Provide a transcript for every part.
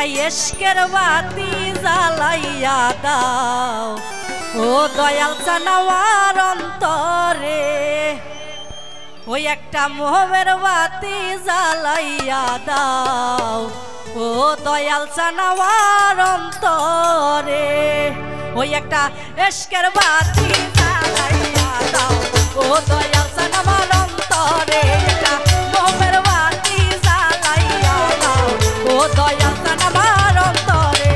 একটা ইশকের বাতি জ্বালাইয়া দাও ও দয়াল জানাওয়ার অন্তরে ওই একটা মোহবের বাতি জ্বালাইয়া দাও ও দয়াল জানাওয়ার অন্তরে ওই একটা ইশকের বাতি জ্বালাইয়া দাও ও দয়াল জানাওয়ার অন্তরে একটা মোহবের বাতি জ্বালাইয়া দাও ও দয়াল জানাওয়ার অন্তরে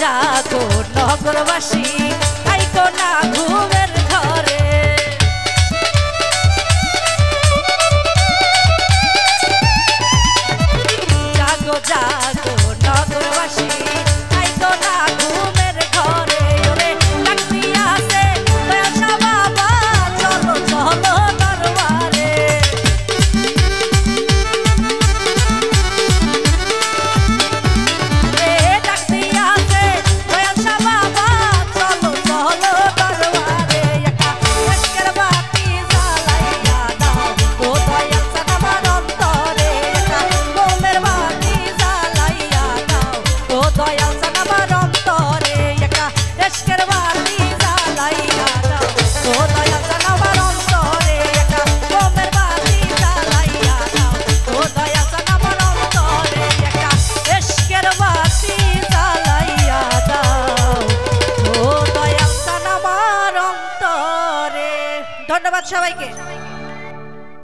জাগো নগরবাসী আইকো না ঘুমের ঘরে জাগো জাগো নগরবাসী আইকো না ঘুমের ঘরে ওরে ডাকতি আছে দয়াশা বাবা চলো চলো দরবারে ধন্যবাদ সবাইকে।